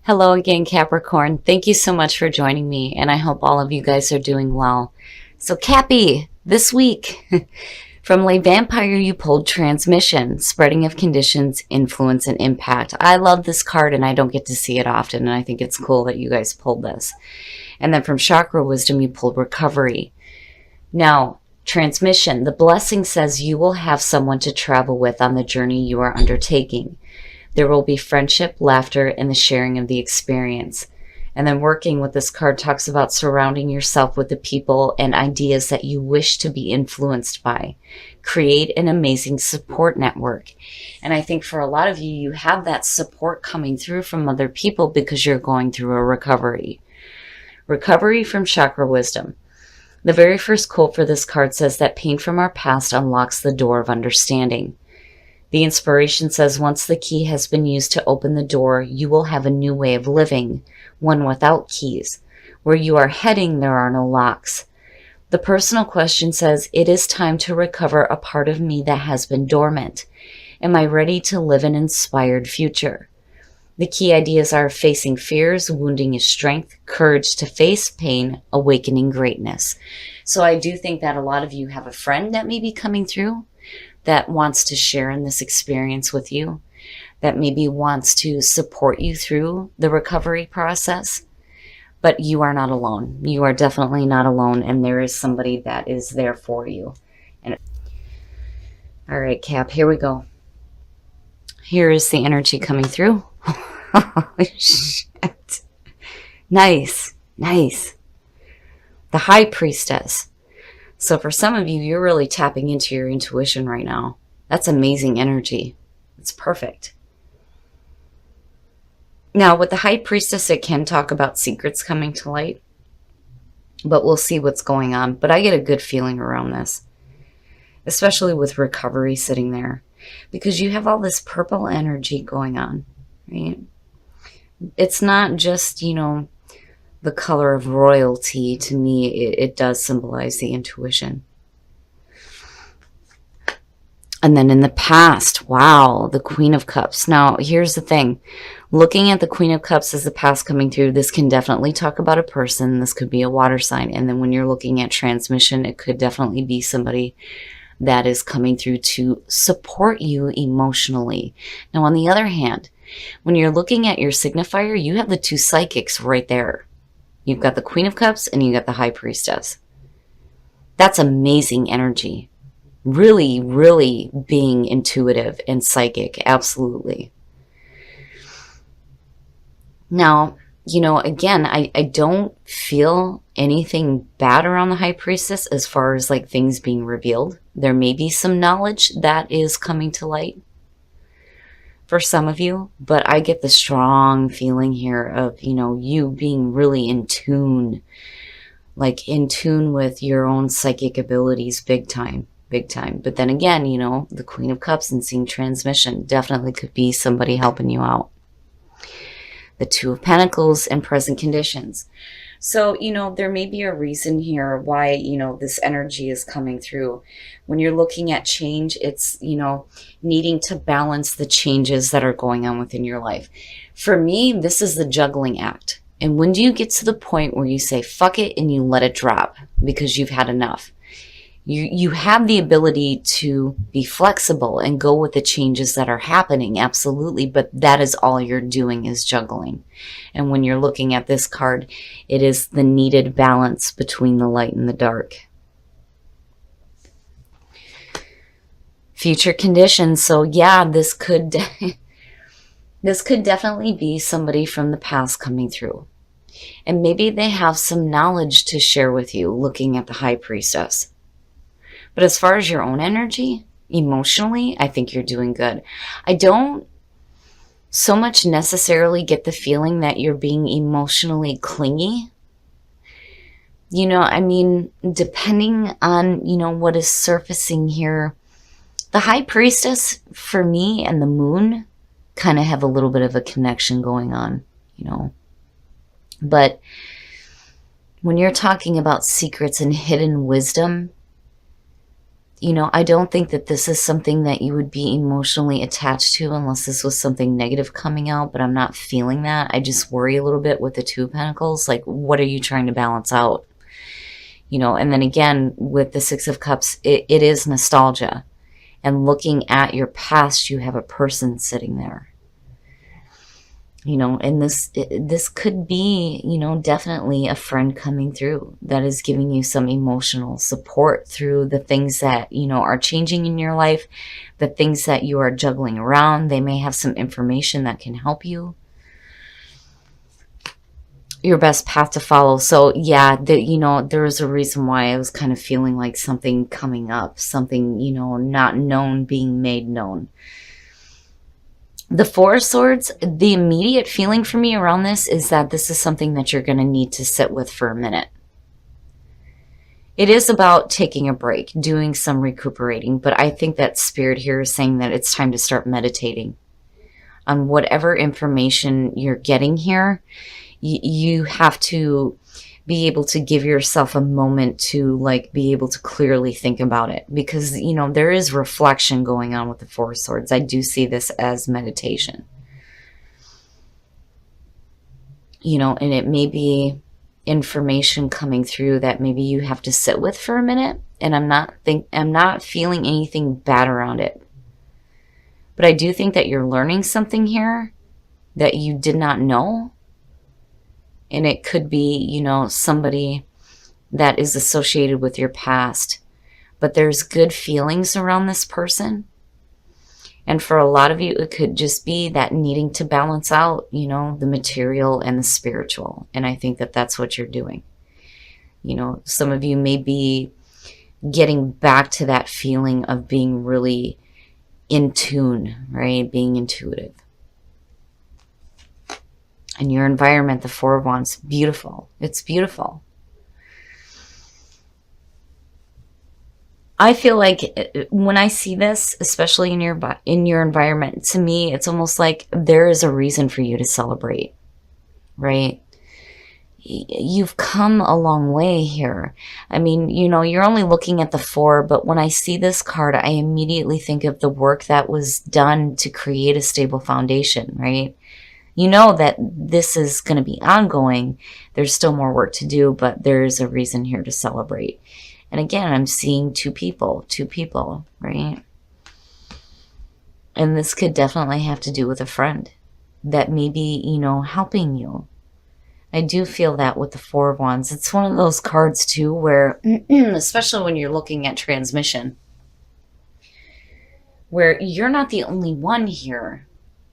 Hello again, Capricorn. Thank you so much for joining me, and I hope all of you guys are doing well. So, Cappy, this week, from Lay Vampire, you pulled Transmission, Spreading of Conditions, Influence, and Impact. I love this card, and I don't get to see it often, and I think it's cool that you guys pulled this. And then from Chakra Wisdom, you pulled Recovery. Now, Transmission, the blessing says you will have someone to travel with on the journey you are undertaking. There will be friendship, laughter, and the sharing of the experience. And then working with this card talks about surrounding yourself with the people and ideas that you wish to be influenced by. Create an amazing support network. And I think for a lot of you, you have that support coming through from other people because you're going through a recovery. Recovery from Chakra Wisdom. The very first quote for this card says that pain from our past unlocks the door of understanding. The inspiration says once the key has been used to open the door, you will have a new way of living, one without keys. Where you are heading, there are no locks. The personal question says, it is time to recover a part of me that has been dormant. Am I ready to live an inspired future? The key ideas are facing fears, wounding is strength, courage to face pain, awakening greatness. So I do think that a lot of you have a friend that may be coming through that wants to share in this experience with you, that maybe wants to support you through the recovery process. But you are not alone. You are definitely not alone, and there is somebody that is there for you. And all right, Cap, here we go. Here is the energy coming through. Oh, shit. Nice, nice. The High Priestess. So for some of you, you're really tapping into your intuition right now. That's amazing energy. It's perfect. Now, with the High Priestess, it can talk about secrets coming to light. But we'll see what's going on. But I get a good feeling around this. Especially with recovery sitting there. Because you have all this purple energy going on. Right? It's not just, the color of royalty. To me, it does symbolize the intuition. And then in the past, wow, the Queen of Cups. Now, here's the thing. Looking at the Queen of Cups as the past coming through, this can definitely talk about a person. This could be a water sign. And then when you're looking at transmission, it could definitely be somebody that is coming through to support you emotionally. Now, on the other hand, when you're looking at your signifier, you have the two psychics right there. You've got the Queen of Cups and you got the High Priestess. That's amazing energy. Really, really being intuitive and psychic. Absolutely. Now, again, I don't feel anything bad around the High Priestess as far as like things being revealed. There may be some knowledge that is coming to light for some of you, but I get the strong feeling here of, you being really in tune, like in tune with your own psychic abilities, big time, big time. But then again, the Queen of Cups and seeing transmission definitely could be somebody helping you out. The Two of Pentacles and present conditions. So, there may be a reason here why, this energy is coming through. When you're looking at change, it's, needing to balance the changes that are going on within your life. For me, this is the juggling act. And when do you get to the point where you say, fuck it, and you let it drop because you've had enough? You have the ability to be flexible and go with the changes that are happening, absolutely, but that is all you're doing is juggling. And when you're looking at this card, it is the needed balance between the light and the dark. Future conditions. So yeah, this could definitely be somebody from the past coming through. And maybe they have some knowledge to share with you looking at the High Priestess. But as far as your own energy, emotionally, I think you're doing good. I don't so much necessarily get the feeling that you're being emotionally clingy. Depending on, what is surfacing here, the High Priestess, for me, and the Moon kind of have a little bit of a connection going on, But when you're talking about secrets and hidden wisdom, You know, I don't think that this is something that you would be emotionally attached to unless this was something negative coming out, but I'm not feeling that. I just worry a little bit with the Two of Pentacles. Like, what are you trying to balance out? You know, and then again, with the Six of Cups, it is nostalgia. And looking at your past, you have a person sitting there. You know, and this could be, you know, definitely a friend coming through that is giving you some emotional support through the things that, you know, are changing in your life, the things that you are juggling around. They may have some information that can help you. Your best path to follow. So yeah, you know, there was a reason why I was kind of feeling like something coming up, something, you know, not known being made known. The Four of Swords, the immediate feeling for me around this is that this is something that you're going to need to sit with for a minute. It is about taking a break, doing some recuperating, but I think that Spirit here is saying that it's time to start meditating on whatever information you're getting here. You have to be able to give yourself a moment to like be able to clearly think about it, because you know there is reflection going on with the Four of Swords. I do see this as meditation, you know, and it may be information coming through that maybe you have to sit with for a minute, and I'm not feeling anything bad around it, but I do think that you're learning something here that you did not know. And it could be, you know, somebody that is associated with your past. But there's good feelings around this person. And for a lot of you, it could just be that needing to balance out, you know, the material and the spiritual. And I think that that's what you're doing. You know, some of you may be getting back to that feeling of being really in tune, right? Being intuitive. And your environment, the Four of Wands, beautiful. It's beautiful. I feel like when I see this, especially in your environment, to me, it's almost like there is a reason for you to celebrate, right? You've come a long way here. I mean, you know, you're only looking at the Four, but when I see this card, I immediately think of the work that was done to create a stable foundation, right? You know that this is going to be ongoing. There's still more work to do, but there's a reason here to celebrate. And again, I'm seeing two people, right? And this could definitely have to do with a friend that may be, you know, helping you. I do feel that with the Four of Wands. It's one of those cards too where, especially when you're looking at transmission, where you're not the only one here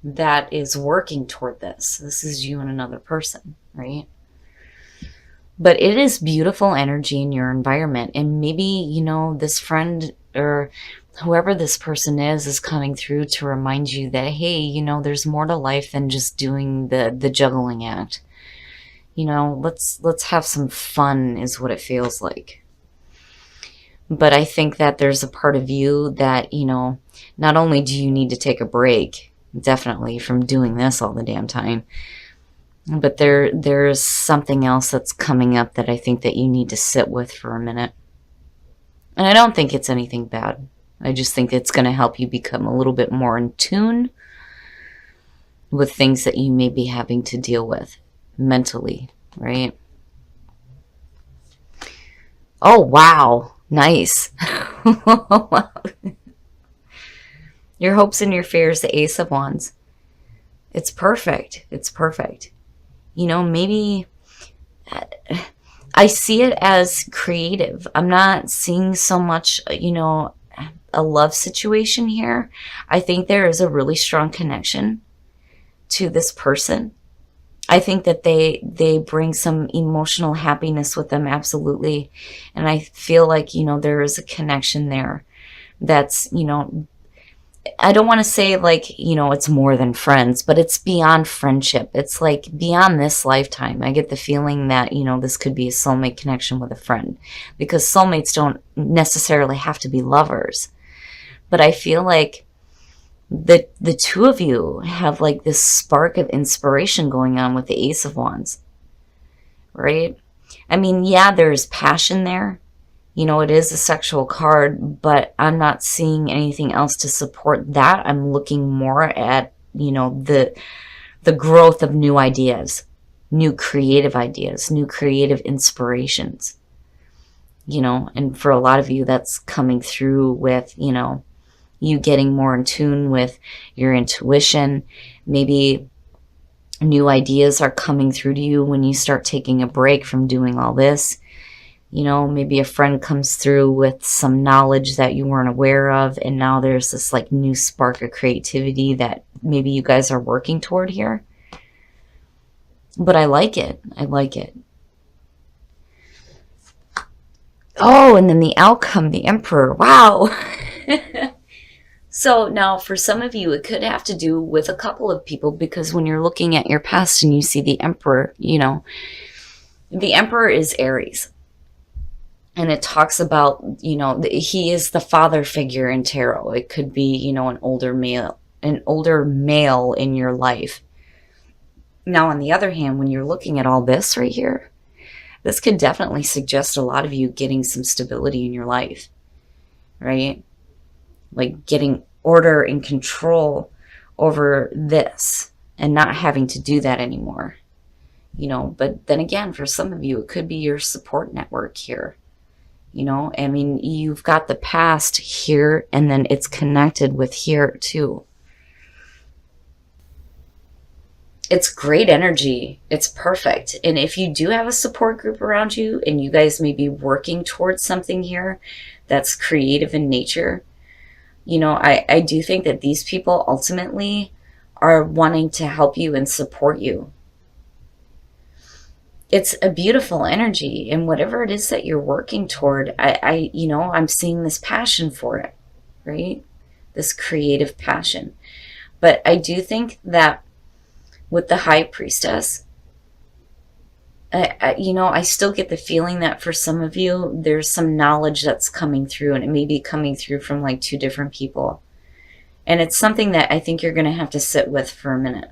that is working toward this. This is you and another person, right? But it is beautiful energy in your environment. And maybe, you know, this friend or whoever this person is coming through to remind you that, hey, you know, there's more to life than just doing the juggling act. You know, let's have some fun is what it feels like. But I think that there's a part of you that, you know, not only do you need to take a break, definitely, from doing this all the damn time, but there's something else that's coming up that I think that you need to sit with for a minute. And I don't think it's anything bad. I just think it's going to help you become a little bit more in tune with things that you may be having to deal with mentally, right? Oh, wow. Nice. Wow. Your hopes and your fears, the Ace of Wands. It's perfect. It's perfect. You know, maybe I see it as creative. I'm not seeing so much, you know, a love situation here. I think there is a really strong connection to this person. I think that they bring some emotional happiness with them, absolutely. And I feel like, you know, there is a connection there that's, you know, I don't want to say like, you know, it's more than friends, but it's beyond friendship. It's like beyond this lifetime. I get the feeling that, you know, this could be a soulmate connection with a friend, because soulmates don't necessarily have to be lovers. But I feel like the two of you have like this spark of inspiration going on with the Ace of Wands, right? I mean, yeah, there's passion there. It is a sexual card, but I'm not seeing anything else to support that. I'm looking more at, the growth of new ideas, new creative inspirations. And for a lot of you, that's coming through with, you getting more in tune with your intuition. Maybe new ideas are coming through to you when you start taking a break from doing all this. Maybe a friend comes through with some knowledge that you weren't aware of, and now there's this like new spark of creativity that maybe you guys are working toward here. But I like it. I like it. Oh, and then the outcome, the Emperor. Wow. So now for some of you, it could have to do with a couple of people, because when you're looking at your past and you see the Emperor, the Emperor is Aries. And it talks about, he is the father figure in tarot. It could be, an older male in your life. Now, on the other hand, when you're looking at all this right here, this could definitely suggest a lot of you getting some stability in your life, right? Like getting order and control over this and not having to do that anymore, But then again, for some of you, it could be your support network here. You've got the past here, and then it's connected with here too. It's great energy. It's perfect. And if you do have a support group around you and you guys may be working towards something here that's creative in nature, I do think that these people ultimately are wanting to help you and support you. It's a beautiful energy, and whatever it is that you're working toward, I'm seeing this passion for it, right? This creative passion. But I do think that with the High Priestess, I still get the feeling that for some of you, there's some knowledge that's coming through, and it may be coming through from like two different people. And it's something that I think you're going to have to sit with for a minute,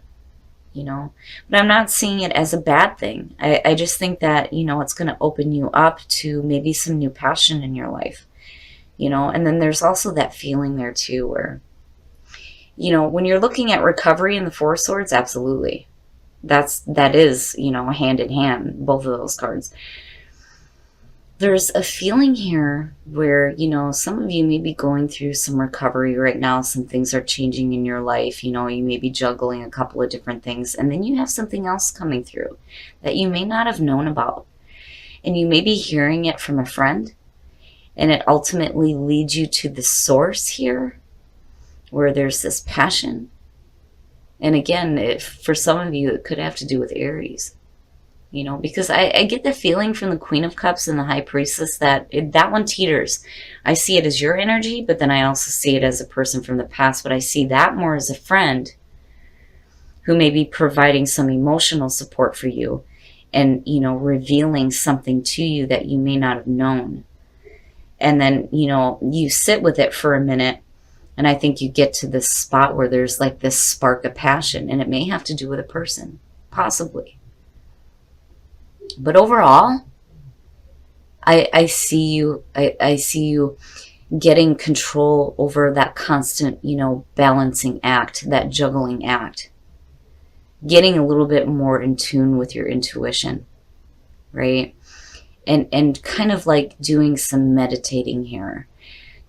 But I'm not seeing it as a bad thing. I just think that, it's going to open you up to maybe some new passion in your life, And then there's also that feeling there too where, when you're looking at recovery in the Four of Swords, absolutely. That is, hand in hand, both of those cards. There's a feeling here where, some of you may be going through some recovery right now. Some things are changing in your life. You may be juggling a couple of different things. And then you have something else coming through that you may not have known about. And you may be hearing it from a friend. And it ultimately leads you to the source here where there's this passion. And again, for some of you, it could have to do with Aries. Because I get the feeling from the Queen of Cups and the High Priestess that that one teeters. I see it as your energy, but then I also see it as a person from the past. But I see that more as a friend who may be providing some emotional support for you and, revealing something to you that you may not have known. And then, you sit with it for a minute, and I think you get to this spot where there's like this spark of passion, and it may have to do with a person, possibly. But overall, I see you. I see you getting control over that constant, balancing act, that juggling act. Getting a little bit more in tune with your intuition, right? And kind of like doing some meditating here,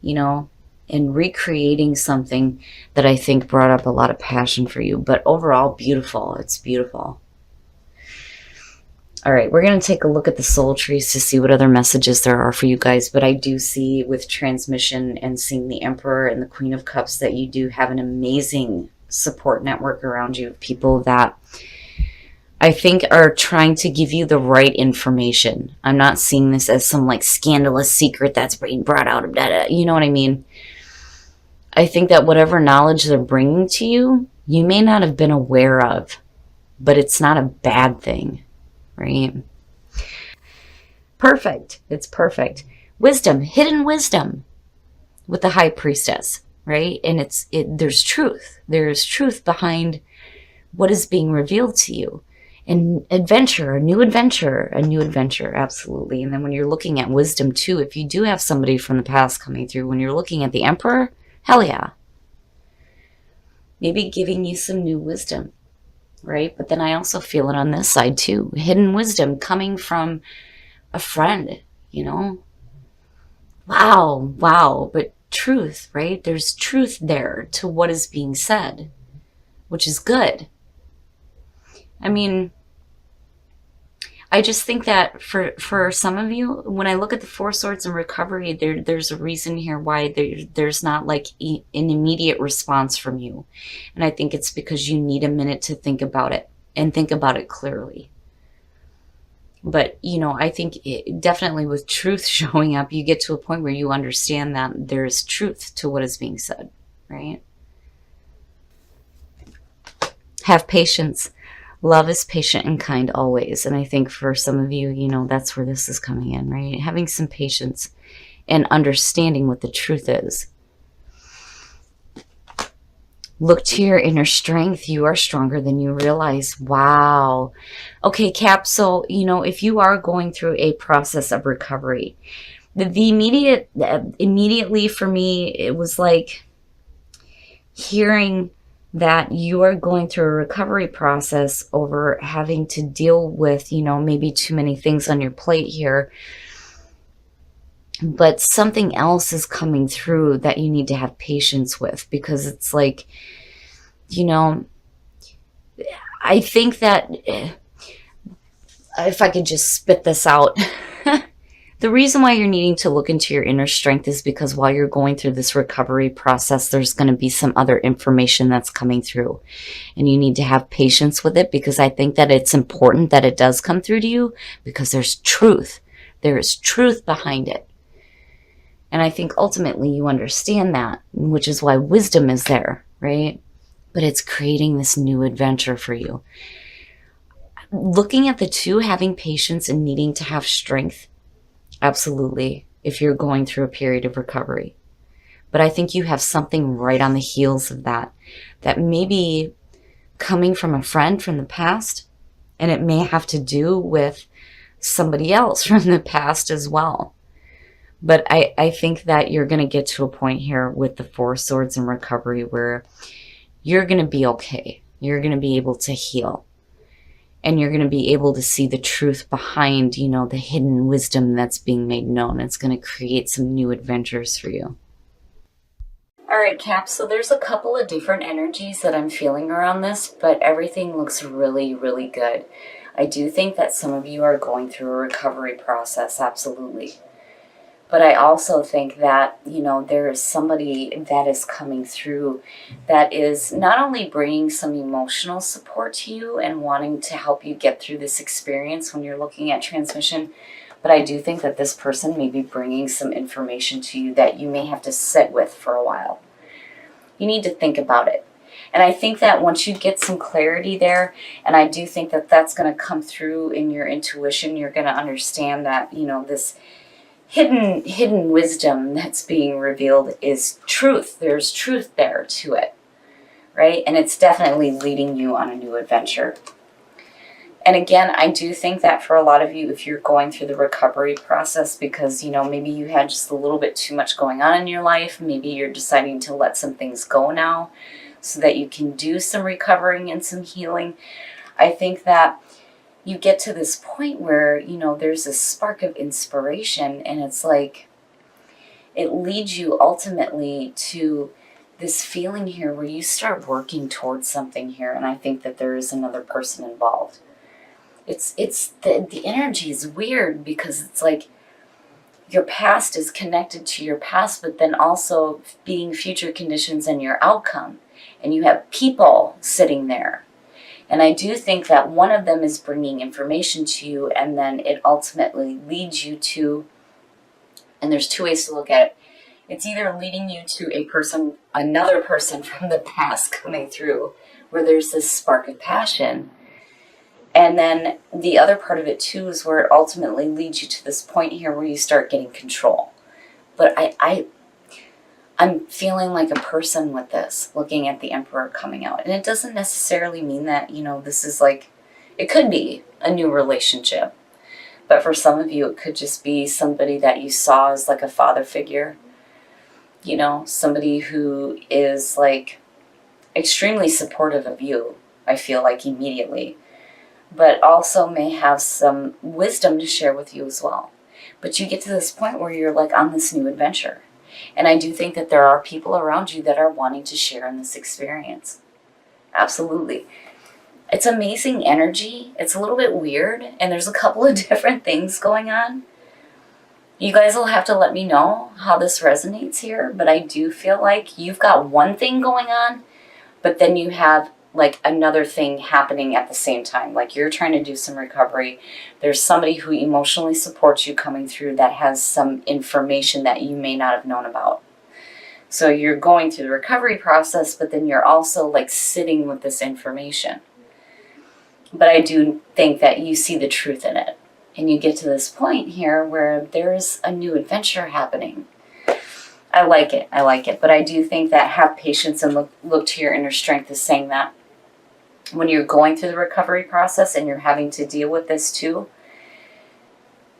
and recreating something that I think brought up a lot of passion for you. But overall, beautiful. It's beautiful. All right, we're going to take a look at the soul trees to see what other messages there are for you guys. But I do see with transmission and seeing the Emperor and the Queen of Cups that you do have an amazing support network around you of people that I think are trying to give you the right information. I'm not seeing this as some like scandalous secret that's being brought out of data. You know what I mean? I think that whatever knowledge they're bringing to you, you may not have been aware of, but it's not a bad thing. Right? Perfect. It's perfect. Wisdom, hidden wisdom with the High Priestess, right? And there's truth. There's truth behind what is being revealed to you. And adventure, a new adventure, a new adventure, absolutely. And then when you're looking at wisdom too, if you do have somebody from the past coming through, when you're looking at the Emperor, hell yeah. Maybe giving you some new wisdom, right? But then I also feel it on this side too. Hidden wisdom coming from a friend, you know? Wow, wow. But truth, right? There's truth there to what is being said, which is good. I mean, I just think that for some of you, when I look at the Four Swords and recovery, there's a reason here why there's not like an immediate response from you. And I think it's because you need a minute to think about it and think about it clearly. But, you know, I think definitely with truth showing up, you get to a point where you understand that there's truth to what is being said, right? Have patience. Love is patient and kind always. And I think for some of you, you know, that's where this is coming in, right? Having some patience and understanding what the truth is. Look to your inner strength. You are stronger than you realize. Wow. Okay, Cap. So, you know, if you are going through a process of recovery, the immediately for me, it was like hearing that you are going through a recovery process over having to deal with, you know, maybe too many things on your plate here. But something else is coming through that you need to have patience with, because it's like, you know, I think that if I could just spit this out, the reason why you're needing to look into your inner strength is because while you're going through this recovery process, there's going to be some other information that's coming through. And you need to have patience with it, because I think that it's important that it does come through to you, because there's truth. There is truth behind it. And I think ultimately you understand that, which is why wisdom is there, right? But it's creating this new adventure for you. Looking at the two, having patience and needing to have strength, absolutely, if you're going through a period of recovery. But I think you have something right on the heels of that, that may be coming from a friend from the past, and it may have to do with somebody else from the past as well. But I think that you're going to get to a point here with the Four Swords and recovery where you're going to be okay. You're going to be able to heal. And you're going to be able to see the truth behind, you know, the hidden wisdom that's being made known. It's going to create some new adventures for you. All right, Cap, so there's a couple of different energies that I'm feeling around this, but everything looks really, really good. I do think that some of you are going through a recovery process, absolutely. But I also think that, you know, there is somebody that is coming through that is not only bringing some emotional support to you and wanting to help you get through this experience when you're looking at transmission, but I do think that this person may be bringing some information to you that you may have to sit with for a while. You need to think about it. And I think that once you get some clarity there, and I do think that that's going to come through in your intuition, you're going to understand that, you know, this hidden wisdom that's being revealed is truth. There's truth there to it, right? And it's definitely leading you on a new adventure. And again, I do think that for a lot of you, if you're going through the recovery process because, you know, maybe you had just a little bit too much going on in your life, maybe you're deciding to let some things go now so that you can do some recovering and some healing. I think that you get to this point where, you know, there's a spark of inspiration, and it's like it leads you ultimately to this feeling here where you start working towards something here, and I think that there is another person involved. It's the energy is weird because it's like your past is connected to your past, but then also being future conditions and your outcome, and you have people sitting there. And I do think that one of them is bringing information to you, and then it ultimately leads you to, and there's two ways to look at it. It's either leading you to a person, another person from the past coming through, where there's this spark of passion. And then the other part of it too is where it ultimately leads you to this point here where you start getting control. But I'm feeling like a person with this, looking at the Emperor coming out. And it doesn't necessarily mean that, you know, this is like It could be a new relationship, but for some of you, it could just be somebody that you saw as like a father figure, you know, somebody who is like extremely supportive of you, I feel like immediately, but also may have some wisdom to share with you as well. But you get to this point where you're like on this new adventure. And I do think that there are people around you that are wanting to share in this experience. Absolutely. It's amazing energy. It's a little bit weird, and there's a couple of different things going on. You guys will have to let me know how this resonates here, but I do feel like you've got one thing going on, but then you have like another thing happening at the same time. Like you're trying to do some recovery. There's somebody who emotionally supports you coming through that has some information that you may not have known about. So you're going through the recovery process, but then you're also like sitting with this information. But I do think that you see the truth in it. And you get to this point here where there's a new adventure happening. I like it. I like it. But I do think that have patience and look to your inner strength is saying that when you're going through the recovery process and you're having to deal with this too,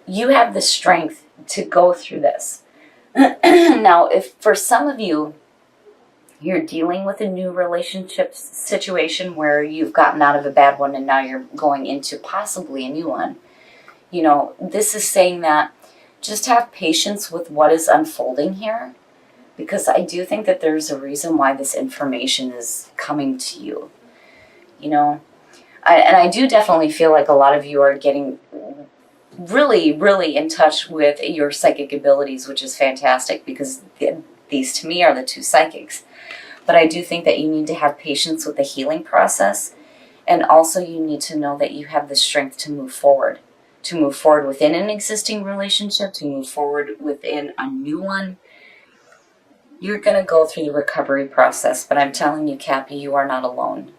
you have the strength to go through this. Now, if for some of you, you're dealing with a new relationship situation where you've gotten out of a bad one and now you're going into possibly a new one, you know, this is saying that just have patience with what is unfolding here, because I do think that there's a reason why this information is coming to you. You know, I do definitely feel like a lot of you are getting really, really in touch with your psychic abilities, which is fantastic because these to me are the two psychics. But I do think that you need to have patience with the healing process, and also you need to know that you have the strength to move forward within an existing relationship, to move forward within a new one. You're going to go through the recovery process, but I'm telling you, Cappy, you are not alone.